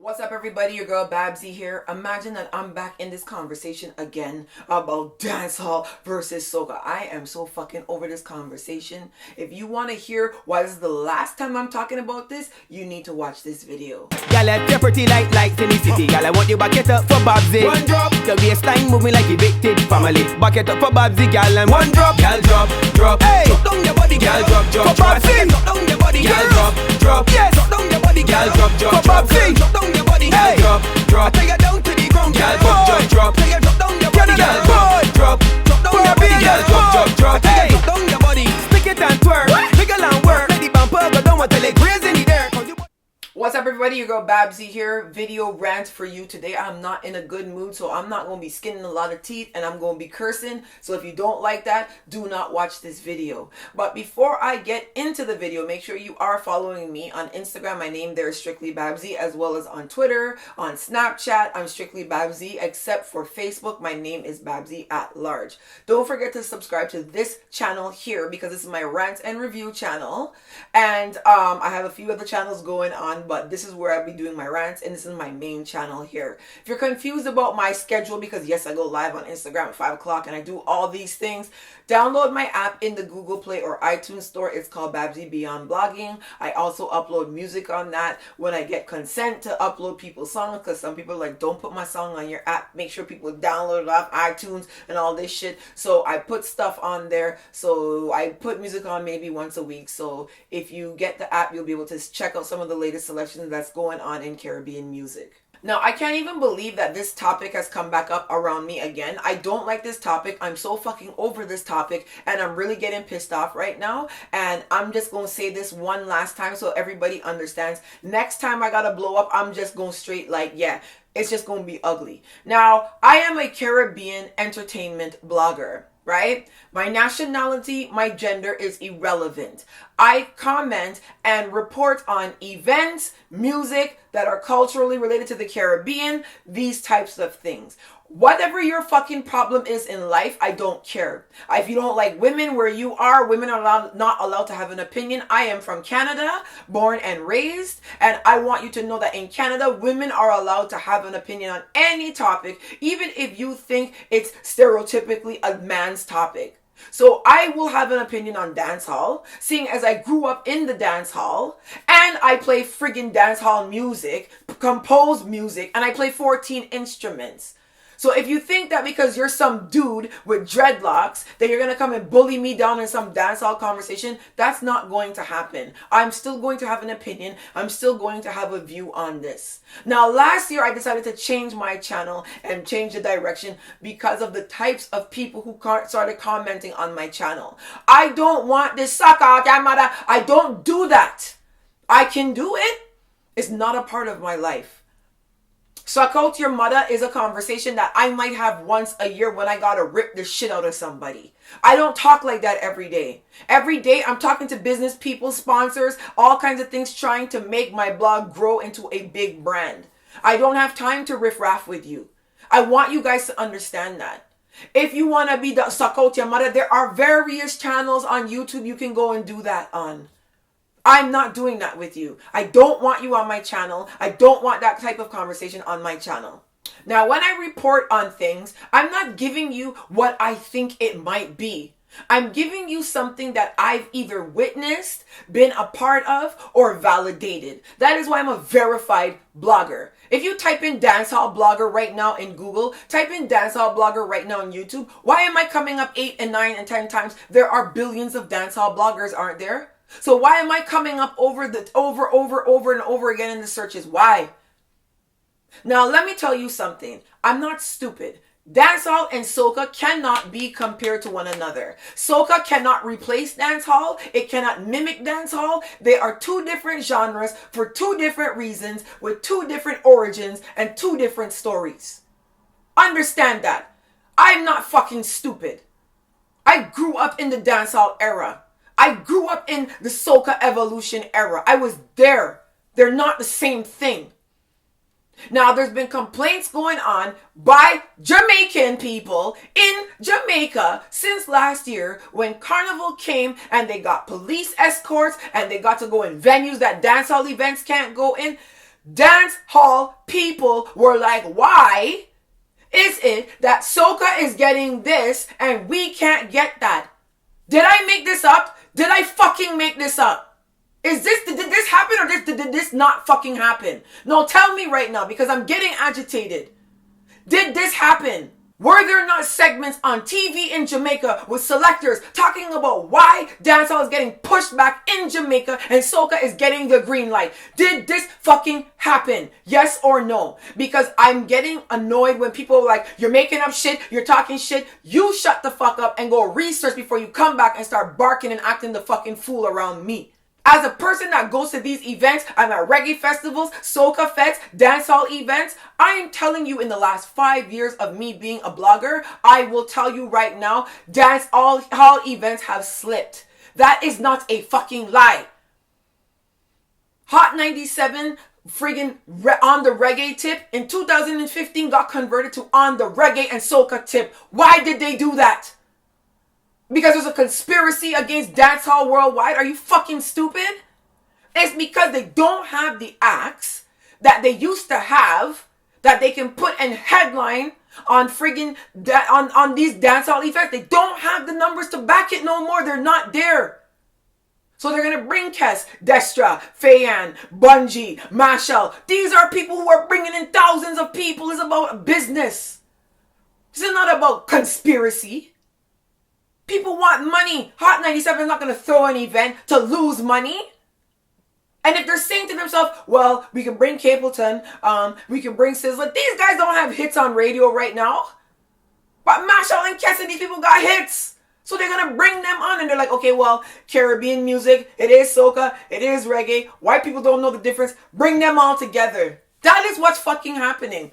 What's up, everybody? Your girl Babbzy here. Imagine that I'm back in this conversation again about dancehall versus soca. I am so fucking over this conversation. If you want to hear why this is the last time I'm talking about this, you need to watch this video. Y'all left your pretty like lights in the city. Y'all I want you back it up for Babbzy. One drop. Your waistline moving like evicted family. Back it up for Babbzy, y'all, and one drop. Y'all drop. Hey, drop down your body, y'all drop. For Babbzy, drop down your body, y'all drop. Yes, drop down your body, y'all drop. For Babbzy, drop down your body, hey. Drop. I take you down to the ground, y'all drop. Take you drop down your body, y'all drop. Drop down your body, y'all drop. Hey, drop down your body, stick it and twerk, wiggle and work. Let the bumper go down until it grazes in the air. What's up, everybody? Your girl Babbzy here. Video rant for you today. I'm not in a good mood, so I'm not going to be skinning a lot of teeth and I'm going to be cursing. So if you don't like that, do not watch this video. But before I get into the video, make sure you are following me on Instagram. My name there is Strictly Babbzy, as well as on Twitter, on Snapchat. I'm Strictly Babbzy, except for Facebook. My name is Babbzy at large. Don't forget to subscribe to this channel here because this is my rant and review channel. And I have a few other channels going on, but this is where I'll be doing my rants, and this is my main channel here. If you're confused about my schedule, because yes, I go live on Instagram at 5 o'clock and I do all these things, download my app in the Google Play or iTunes store. It's called Babbzy Beyond Blogging. I also upload music on that when I get consent to upload people's songs, because some people are like, don't put my song on your app. Make sure people download it off iTunes and all this shit. So I put stuff on there. So I put music on maybe once a week. So if you get the app, you'll be able to check out some of the latest selections that's going on in Caribbean music. Now, I can't even believe that this topic has come back up around me again. I don't like this topic. I'm so fucking over this topic, and I'm really getting pissed off right now. And I'm just going to say this one last time so everybody understands. Next time I got to blow up, I'm just going straight like, yeah, it's just going to be ugly. Now, I am a Caribbean entertainment blogger. Right? My nationality, my gender is irrelevant. I comment and report on events, music that are culturally related to the Caribbean, these types of things. Whatever your fucking problem is in life, I don't care. If you don't like women where you are, women are not allowed to have an opinion. I am from Canada, born and raised, and I want you to know that in Canada, women are allowed to have an opinion on any topic, even if you think it's stereotypically a man's topic. So I will have an opinion on dancehall, seeing as I grew up in the dancehall, and I play friggin' dancehall music, compose music, and I play 14 instruments. So if you think that because you're some dude with dreadlocks that you're going to come and bully me down in some dancehall conversation, that's not going to happen. I'm still going to have an opinion. I'm still going to have a view on this. Now, last year I decided to change my channel and change the direction because of the types of people who started commenting on my channel. I don't want this Soca, Yamada. I don't do that. I can do it. It's not a part of my life. Suck out your mother is a conversation that I might have once a year when I gotta rip the shit out of somebody. I don't talk like that every day. Every day I'm talking to business people, sponsors, all kinds of things, trying to make my blog grow into a big brand. I don't have time to riff-raff with you. I want you guys to understand that. If you want to be the suck out your mother, there are various channels on YouTube you can go and do that on. I'm not doing that with you. I don't want you on my channel. I don't want that type of conversation on my channel. Now, when I report on things, I'm not giving you what I think it might be. I'm giving you something that I've either witnessed, been a part of, or validated. That is why I'm a verified blogger. If you type in dancehall blogger right now in Google, type in dancehall blogger right now on YouTube, why am I coming up 8 and 9 and 10 times? There are billions of dancehall bloggers, aren't there? So why am I coming up over and over again in the searches? Why? Now, let me tell you something. I'm not stupid. Dancehall and soca cannot be compared to one another. Soca cannot replace dancehall. It cannot mimic dancehall. They are two different genres for two different reasons, with two different origins and two different stories. Understand that. I'm not fucking stupid. I grew up in the dancehall era. I grew up in the soca evolution era. I was there. They're not the same thing. Now, there's been complaints going on by Jamaican people in Jamaica since last year when Carnival came and they got police escorts and they got to go in venues that dancehall events can't go in. dance hall people were like, why is it that Soca is getting this and we can't get that? Did I make this up? Did I fucking make this up? Did this happen or did this not fucking happen? No, tell me right now because I'm getting agitated. Did this happen? Were there not segments on TV in Jamaica with selectors talking about why dancehall is getting pushed back in Jamaica and Soca is getting the green light? Did this fucking happen? Yes or no? Because I'm getting annoyed when people are like, you're making up shit, you're talking shit. You shut the fuck up and go research before you come back and start barking and acting the fucking fool around me. As a person that goes to these events, I'm at reggae festivals, soca fests, dancehall events, I am telling you in the last 5 years of me being a blogger, I will tell you right now, dancehall events have slipped. That is not a fucking lie. Hot 97 friggin' on the reggae tip in 2015 got converted to on the reggae and soca tip. Why did they do that? Because there's a conspiracy against dancehall worldwide? Are you fucking stupid? It's because they don't have the acts that they used to have that they can put and headline on friggin' on these dancehall events. They don't have the numbers to back it no more. They're not there. So they're gonna bring Kes, Destra, Fayan, Bungie, Mashal. These are people who are bringing in thousands of people. It's about business. This is not about conspiracy. People want money. Hot 97 is not going to throw an event to lose money. And if they're saying to themselves, well, we can bring Capleton, we can bring Sizzler. These guys don't have hits on radio right now. But Mashal and Kes and these people got hits. So they're going to bring them on. And they're like, okay, well, Caribbean music, it is soca, it is reggae. White people don't know the difference. Bring them all together. That is what's fucking happening.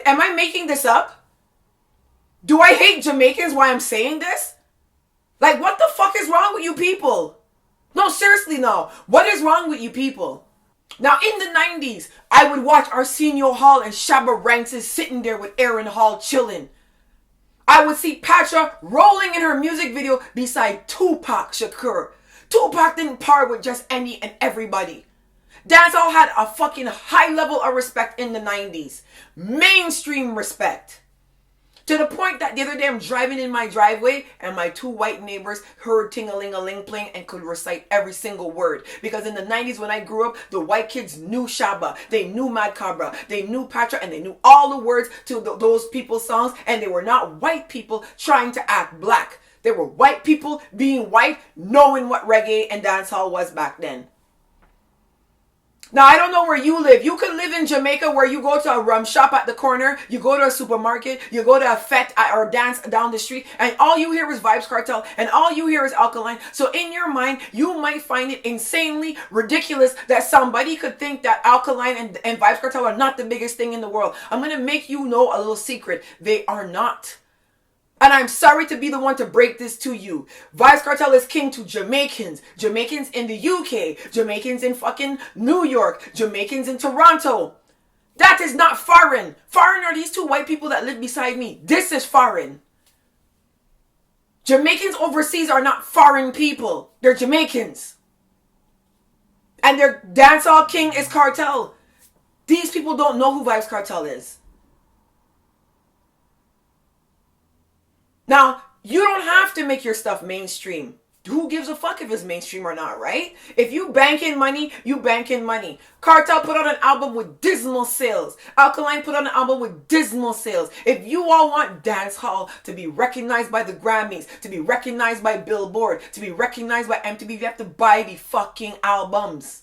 Am I making this up? Do I hate Jamaicans while I'm saying this? Like, what the fuck is wrong with you people? No, seriously, no. What is wrong with you people? Now, in the 90s, I would watch Arsenio Hall and Shabba Ranks sitting there with Aaron Hall chilling. I would see Patra rolling in her music video beside Tupac Shakur. Tupac didn't par with just any and everybody. Dancehall had a fucking high level of respect in the 90s. Mainstream respect. To the point that the other day I'm driving in my driveway and my two white neighbors heard Ting-a-ling-a-ling playing and could recite every single word. Because in the 90s when I grew up, the white kids knew Shabba, they knew Mad Cabra, they knew Patra, and they knew all the words to those people's songs. And they were not white people trying to act black. They were white people being white, knowing what reggae and dancehall was back then. Now, I don't know where you live. You could live in Jamaica where you go to a rum shop at the corner, you go to a supermarket, you go to a fete or dance down the street, and all you hear is Vybz Kartel, and all you hear is Alkaline. So in your mind, you might find it insanely ridiculous that somebody could think that Alkaline and Vybz Kartel are not the biggest thing in the world. I'm going to make you know a little secret. They are not. And I'm sorry to be the one to break this to you. Vybz Kartel is king to Jamaicans. Jamaicans in the UK. Jamaicans in fucking New York. Jamaicans in Toronto. That is not foreign. Foreign are these two white people that live beside me. This is foreign. Jamaicans overseas are not foreign people. They're Jamaicans. And their dancehall king is Kartel. These people don't know who Vybz Kartel is. Now, you don't have to make your stuff mainstream. Who gives a fuck if it's mainstream or not, right? If you bank in money, you bank in money. Kartel put out an album with dismal sales. Alkaline put out an album with dismal sales. If you all want dancehall to be recognized by the Grammys, to be recognized by Billboard, to be recognized by MTV, you have to buy the fucking albums.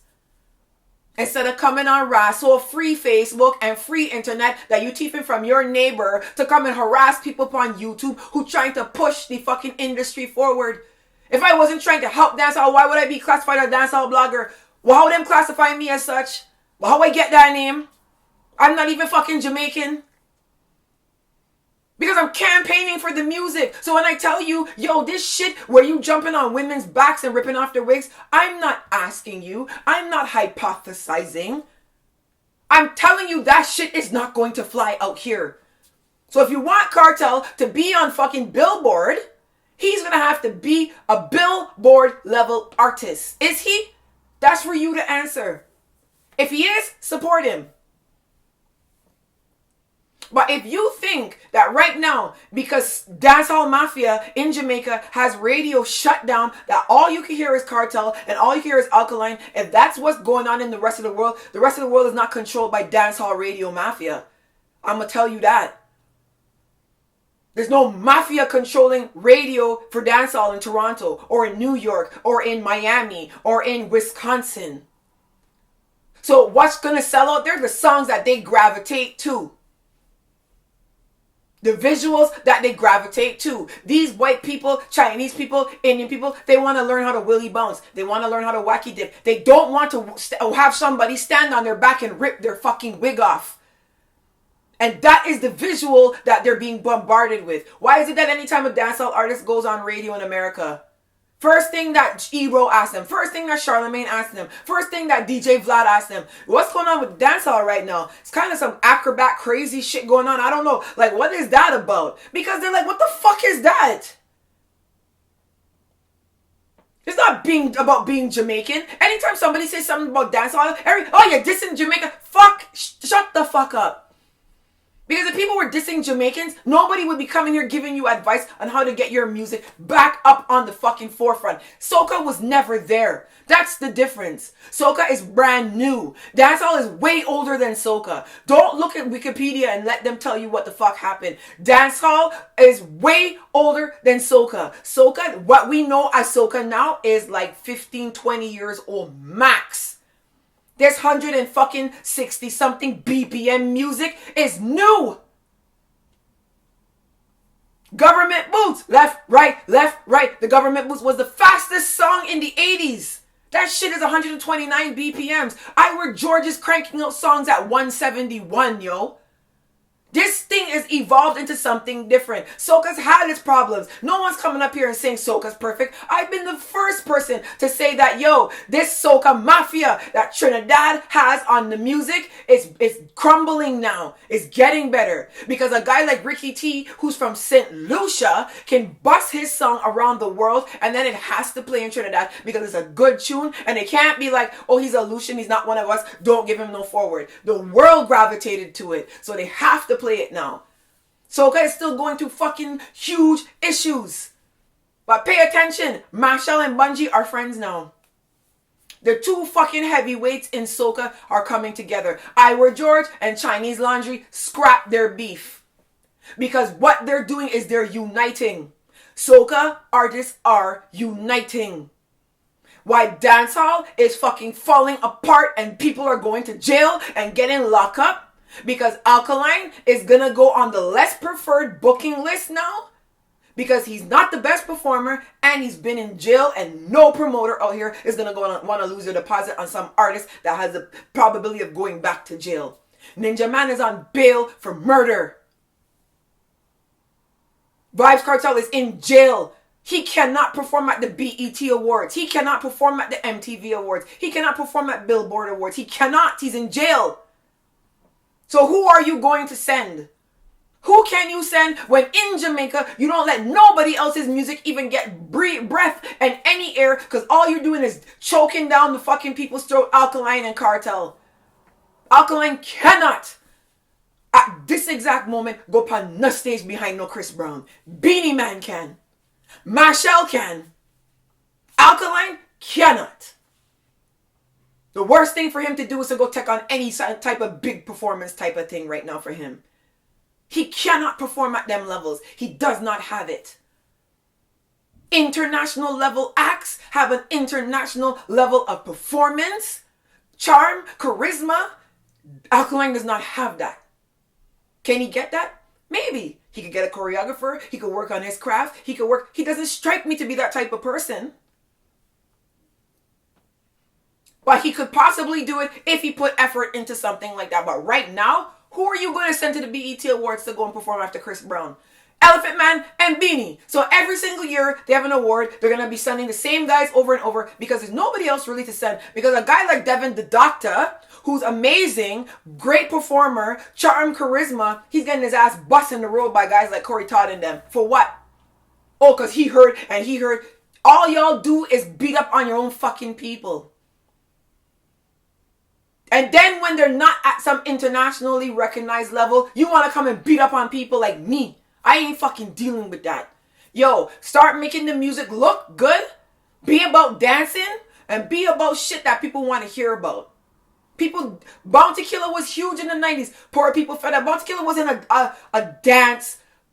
Instead of coming on Rasso, free Facebook and free internet that you teaching from your neighbor to come and harass people upon YouTube who trying to push the fucking industry forward. If I wasn't trying to help dancehall, why would I be classified as a dancehall blogger? Well, how them classify me as such? Well, how I get that name? I'm not even fucking Jamaican. Because I'm campaigning for the music. So when I tell you, yo, this shit where you jumping on women's backs and ripping off their wigs, I'm not asking you. I'm not hypothesizing. I'm telling you that shit is not going to fly out here. So if you want Kartel to be on fucking Billboard, he's going to have to be a Billboard level artist. Is he? That's for you to answer. If he is, support him. But if you think that right now, because Dancehall Mafia in Jamaica has radio shut down, that all you can hear is Cartel and all you hear is Alkaline, if that's what's going on in the rest of the world is not controlled by Dancehall Radio Mafia. I'm going to tell you that. There's no mafia controlling radio for dancehall in Toronto or in New York or in Miami or in Wisconsin. So what's going to sell out there? The songs that they gravitate to. The visuals that they gravitate to. These white people, Chinese people, Indian people, they want to learn how to willy bounce. They want to learn how to wacky dip. They don't want to have somebody stand on their back and rip their fucking wig off. And that is the visual that they're being bombarded with. Why is it that anytime a dancehall artist goes on radio in America, first thing that Ebro asked them, first thing that Charlemagne asked them, first thing that DJ Vlad asked them, what's going on with dancehall right now? It's kind of some acrobat crazy shit going on. I don't know. Like, what is that about? Because they're like, what the fuck is that? It's not about being Jamaican. Anytime somebody says something about dancehall, oh, you're dissing Jamaica. Shut the fuck up. Because if people were dissing Jamaicans, nobody would be coming here giving you advice on how to get your music back up on the fucking forefront. Soca was never there. That's the difference. Soca is brand new. Dancehall is way older than Soca. Don't look at Wikipedia and let them tell you what the fuck happened. Dancehall is way older than Soca. Soca, what we know as Soca now is like 15, 20 years old max. This 160 something BPM music is new. Government Boots. Left, right, left, right. The Government Boots was the fastest song in the 80s. That shit is 129 BPMs. I Were George is cranking out songs at 171, yo. This thing is evolved into something different. Soca's had its problems. No one's coming up here and saying Soca's perfect. I've been the first person to say that, yo, this Soca mafia that Trinidad has on the music is crumbling now. It's getting better. Because a guy like Ricky T, who's from St. Lucia, can bust his song around the world and then it has to play in Trinidad because it's a good tune. And it can't be like, oh, he's a Lucian, he's not one of us, don't give him no forward. The world gravitated to it. So they have to play it now. Soca is still going through fucking huge issues. But pay attention. Marshall and Bungie are friends now. The two fucking heavyweights in Soca are coming together. I Were George and Chinese Laundry scrap their beef. Because what they're doing is they're uniting. Soca artists are uniting. Why dancehall is fucking falling apart and people are going to jail and getting locked up? Because Alkaline is going to go on the less preferred booking list now. Because he's not the best performer and he's been in jail and no promoter out here is going to want to lose their deposit on some artist that has the probability of going back to jail. Ninja Man is on bail for murder. Vybz Kartel is in jail. He cannot perform at the BET Awards. He cannot perform at the MTV Awards. He cannot perform at Billboard Awards. He cannot. He's in jail. So who are you going to send? Who can you send when in Jamaica you don't let nobody else's music even get breath and any air because all you're doing is choking down the fucking people's throat, Alkaline and Cartel. Alkaline cannot at this exact moment go upon no stage behind no Chris Brown. Beanie Man can. Marshall can. Alkaline cannot. The worst thing for him to do is to go take on any type of big performance type of thing right now for him. He cannot perform at them levels. He does not have it. International level acts have an international level of performance, charm, charisma. Alkaline does not have that. Can he get that? Maybe. He could get a choreographer. He could work on his craft. He doesn't strike me to be that type of person. But he could possibly do it if he put effort into something like that. But right now, who are you going to send to the BET Awards to go and perform after Chris Brown? Elephant Man and Beanie. So every single year they have an award. They're going to be sending the same guys over and over because there's nobody else really to send. Because a guy like Devin the Doctor, who's amazing, great performer, charm, charisma, he's getting his ass busted in the road by guys like Corey Todd and them. For what? Oh, because he heard. All y'all do is beat up on your own fucking people. And then when they're not at some internationally recognized level, you want to come and beat up on people like me. I ain't fucking dealing with that. Yo, start making the music look good. Be about dancing and be about shit that people want to hear about. People, Bounty Killer was huge in the 90s. Poor people fed up. Bounty Killer wasn't a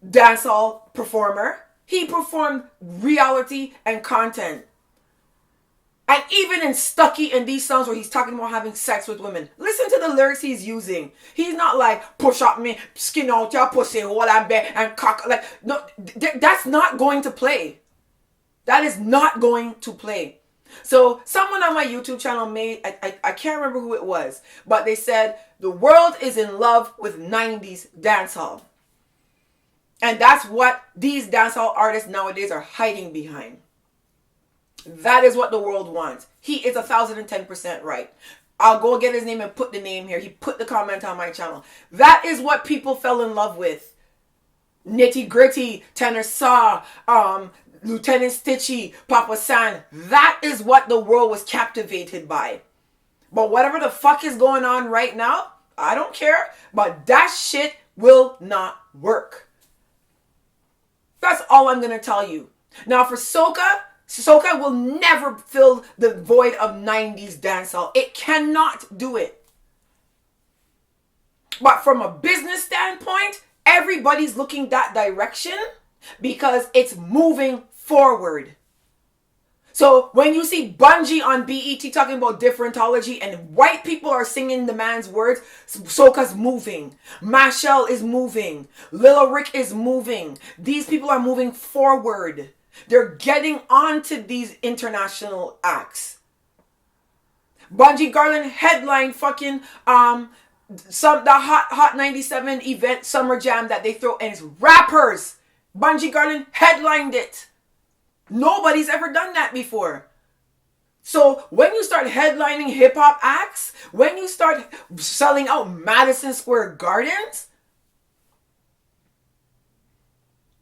dancehall performer. He performed reality and content. And even in Stucky and these songs where he's talking about having sex with women, listen to the lyrics he's using. He's not like, push up me, skin out your pussy, hold on bed, and cock. Like, no, that's not going to play. That is not going to play. So someone on my YouTube channel made, I can't remember who it was, but they said, the world is in love with 90s dancehall. And that's what these dancehall artists nowadays are hiding behind. That is what the world wants. He is 1,010% right. I'll go get his name and put the name here. He put the comment on my channel. That is what people fell in love with. Nitty Gritty, Tenor Saw, Lieutenant Stitchy, Papa San. That is what the world was captivated by. But whatever the fuck is going on right now, I don't care. But that shit will not work. That's all I'm going to tell you. Now for Soca will never fill the void of 90s dancehall. It cannot do it. But from a business standpoint, everybody's looking that direction because it's moving forward. So when you see Bungie on BET talking about differentology and white people are singing the man's words, Soca's moving. Machel is moving. Lil Rick is moving. These people are moving forward. They're getting onto these international acts. Bungie Garlin headlined fucking the Hot 97 event Summer Jam that they throw, and it's rappers. Bungie Garlin headlined it. Nobody's ever done that before. So when you start headlining hip hop acts, when you start selling out Madison Square Gardens,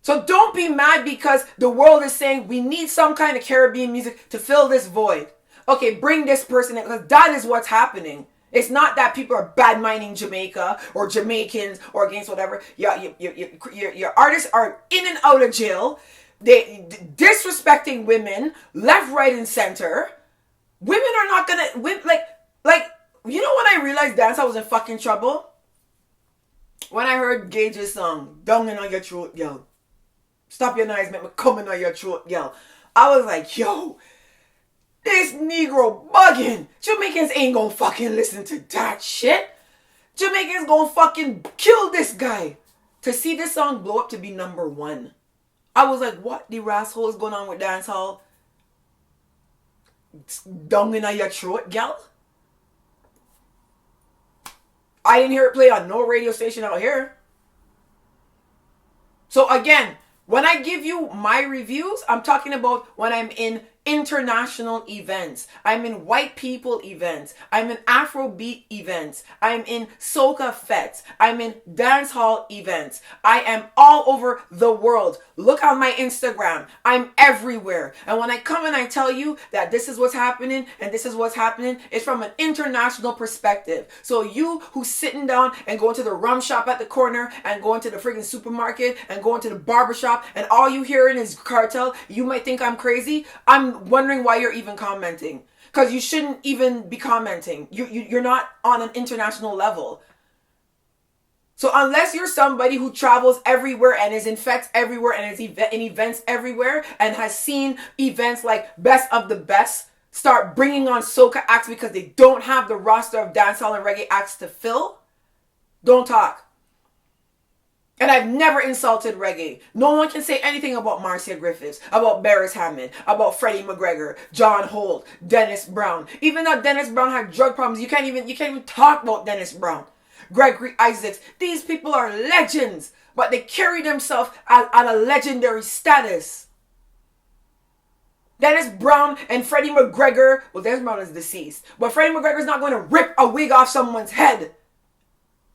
so don't be mad because the world is saying we need some kind of Caribbean music to fill this void. Okay, bring this person in, because that is what's happening. It's not that people are bad-minding Jamaica or Jamaicans or against whatever. Your artists are in and out of jail. They disrespecting women left, right, and center. Women are not gonna like you know when I realized dancehall was in fucking trouble? When I heard Gage's song, "Down in on your throat, yo." Stop your noise, make me come in on your throat, yo. I was like, yo, this Negro bugging. Jamaicans ain't gonna fucking listen to that shit. Jamaicans gonna fucking kill this guy. To see this song blow up to be #1. I was like, what the rascal is going on with dancehall? Down in your throat, gal? I didn't hear it play on no radio station out here. So again, when I give you my reviews, I'm talking about when I'm in international events. I'm in white people events. I'm in Afrobeat events. I'm in Soca fests. I'm in dancehall events. I am all over the world. Look on my Instagram. I'm everywhere. And when I come and I tell you that this is what's happening and this is what's happening, it's from an international perspective. So you who's sitting down and going to the rum shop at the corner and going to the friggin' supermarket and going to the barbershop and all you hearing is cartel, you might think I'm crazy. I'm wondering why you're even commenting, because you shouldn't even be commenting. You're not on an international level. So unless you're somebody who travels everywhere and is in fests everywhere and is in events everywhere and has seen events like Best of the Best start bringing on soca acts because they don't have the roster of dancehall and reggae acts to fill, don't talk. And I've never insulted reggae. No one can say anything about Marcia Griffiths, about Beres Hammond, about Freddie McGregor, John Holt, Dennis Brown. Even though Dennis Brown had drug problems, you can't even talk about Dennis Brown. Gregory Isaacs. These people are legends, but they carry themselves at a legendary status. Dennis Brown and Freddie McGregor, well, Dennis Brown is deceased, but Freddie McGregor's not going to rip a wig off someone's head.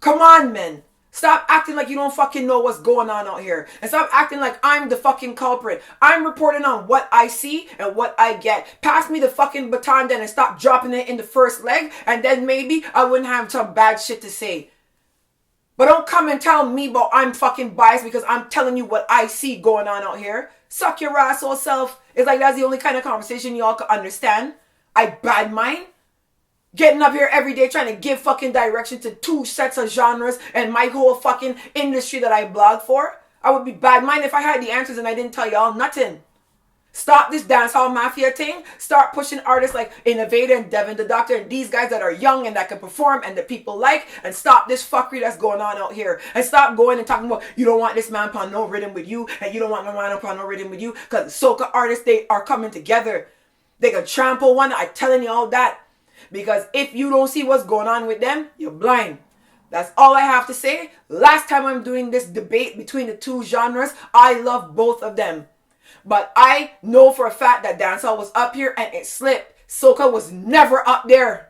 Come on, men. Stop acting like you don't fucking know what's going on out here. And stop acting like I'm the fucking culprit. I'm reporting on what I see and what I get. Pass me the fucking baton then and stop dropping it in the first leg, and then maybe I wouldn't have some bad shit to say. But don't come and tell me about I'm fucking biased because I'm telling you what I see going on out here. Suck your asshole self. It's like that's the only kind of conversation y'all can understand. I bad mind. Getting up here every day trying to give fucking direction to 2 sets of genres and my whole fucking industry that I blog for. I would be bad mind if I had the answers and I didn't tell y'all nothing. Stop this dancehall mafia thing. Start pushing artists like Innovator and Devin the Doctor and these guys that are young and that can perform and that people like. And stop this fuckery that's going on out here. And stop going and talking about you don't want this man upon no rhythm with you and you don't want no man upon no rhythm with you. Because soca artists, they are coming together. They can trample one. I'm telling you all that. Because if you don't see what's going on with them, you're blind. That's all I have to say. Last time I'm doing this debate between the 2 genres, I love both of them. But I know for a fact that dancehall was up here and it slipped. Soca was never up there.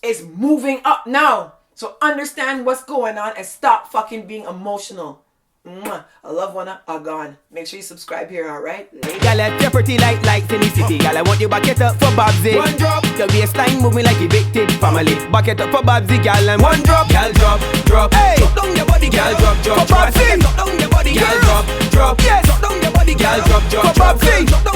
It's moving up now. So understand what's going on and stop fucking being emotional. Mwah. I love one are gone. Make sure you subscribe here, alright? Girl, you're pretty like lights in the city. Girl, I want you back it up for Babbzy. One drop. Your waistline moving like evicted family. Back it up for Babbzy, girl, and one drop. Girl, drop. Hey, drop down your body, girl, drop. For Babbzy. Drop down your body, girl, drop. Yes. Drop down your body, girl, drop. For Babbzy.